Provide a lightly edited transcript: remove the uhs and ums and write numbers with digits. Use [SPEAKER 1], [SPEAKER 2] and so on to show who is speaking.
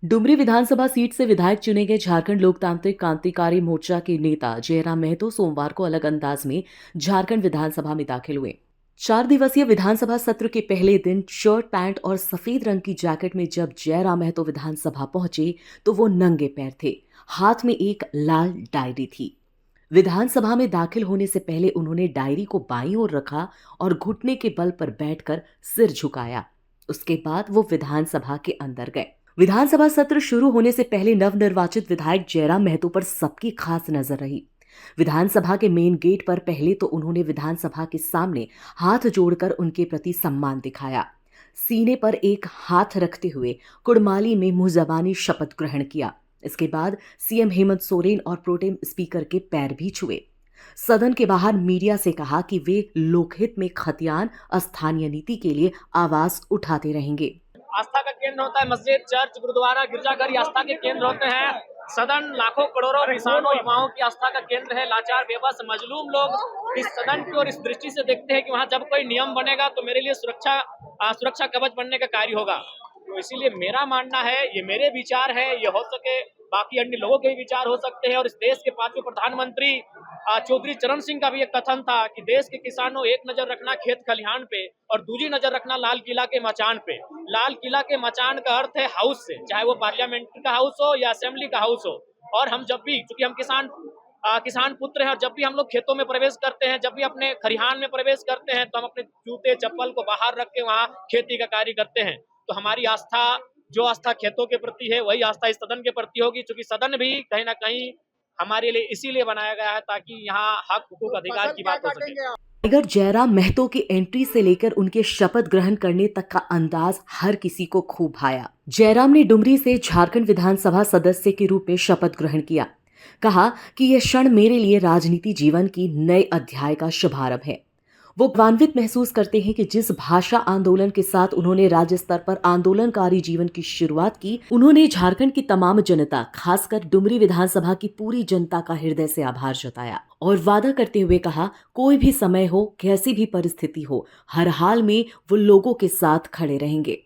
[SPEAKER 1] डुमरी विधानसभा seat से विधायक चुने गए झारखंड लोकतांत्रिक क्रांतिकारी मोर्चा के नेता जयराम महतो सोमवार को अलग अंदाज में झारखंड विधानसभा में दाखिल हुए। 4 दिवसीय विधानसभा सत्र के पहले दिन शर्ट पैंट और सफेद रंग की जैकेट में जब जयराम महतो विधानसभा पहुंचे तो वो नंगे पैर थे। हाथ में एक लाल डायरी थी। विधानसभा में दाखिल होने से पहले उन्होंने डायरी को बाईं ओर रखा और घुटने के बल पर बैठकर सिर झुकाया। उसके बाद वो विधानसभा के अंदर गए। विधानसभा सत्र शुरू होने से पहले नवनिर्वाचित विधायक जयराम महतो पर सबकी खास नजर रही। विधानसभा के मेन गेट पर पहले तो उन्होंने विधानसभा के सामने हाथ जोड़कर उनके प्रति सम्मान दिखाया। सीने पर एक हाथ रखते हुए कुड़माली में मुंहजबानी शपथ ग्रहण किया। इसके बाद सीएम हेमंत सोरेन और प्रोटेम स्पीकर के पैर भी छुए। सदन के बाहर मीडिया से कहा कि वे लोकहित में खतियान स्थानीय नीति के लिए आवाज उठाते रहेंगे।
[SPEAKER 2] आस्था का केंद्र होता है मस्जिद, चर्च, गुरुद्वारा, गिरजाघर ये आस्था के केंद्र होते हैं। सदन लाखों करोड़ों किसानों युवाओं की आस्था का केंद्र है। लाचार बेबस मजलूम लोग इस सदन की और इस दृष्टि से देखते हैं कि वहाँ जब कोई नियम बनेगा तो मेरे लिए सुरक्षा कवच बनने का कार्य होगा। तो इसीलिए मेरा मानना है, ये मेरे विचार है, ये हो सके बाकी अन्य लोगों के भी विचार हो सकते हैं। और इस देश के 5वें प्रधानमंत्री चौधरी चरण सिंह का भी एक कथन था कि देश के किसानों एक नजर रखना खेत खलिहान पे और दूसरी नजर रखना लाल किला के मचान पे। लाल किला के मचान का अर्थ है हाउस से, चाहे वो पार्लियामेंट का हाउस हो या असेंबली का हाउस हो। और हम जब भी, क्योंकि हम किसान पुत्र हैं, और जब भी हम लोग खेतों में प्रवेश करते हैं, जब भी अपने खरिहान में प्रवेश करते हैं, तो हम अपने जूते चप्पल को बाहर रख के वहाँ खेती का कार्य करते हैं। तो हमारी आस्था, जो आस्था खेतों के प्रति है, वही आस्था इस सदन के प्रति होगी, क्योंकि सदन भी कहीं ना कहीं हमारे लिए इसीलिए बनाया गया है ताकि यहाँ हक, हुकूक, अधिकार की बात हो सके।
[SPEAKER 1] अगर जयराम महतो की एंट्री से लेकर उनके शपथ ग्रहण करने तक का अंदाज हर किसी को खूब भाया। जयराम ने डुमरी से झारखंड विधानसभा सदस्य के रूप में शपथ ग्रहण किया। कहा कि यह क्षण मेरे लिए राजनीति जीवन की नए अध्याय का शुभारंभ है। वो गौरवान्वित महसूस करते हैं कि जिस भाषा आंदोलन के साथ उन्होंने राज्य स्तर पर आंदोलनकारी जीवन की शुरुआत की, उन्होंने झारखंड की तमाम जनता, खासकर डुमरी विधानसभा की पूरी जनता का हृदय से आभार जताया और वादा करते हुए कहा, कोई भी समय हो, कैसी भी परिस्थिति हो, हर हाल में वो लोगों के साथ खड़े रहेंगे।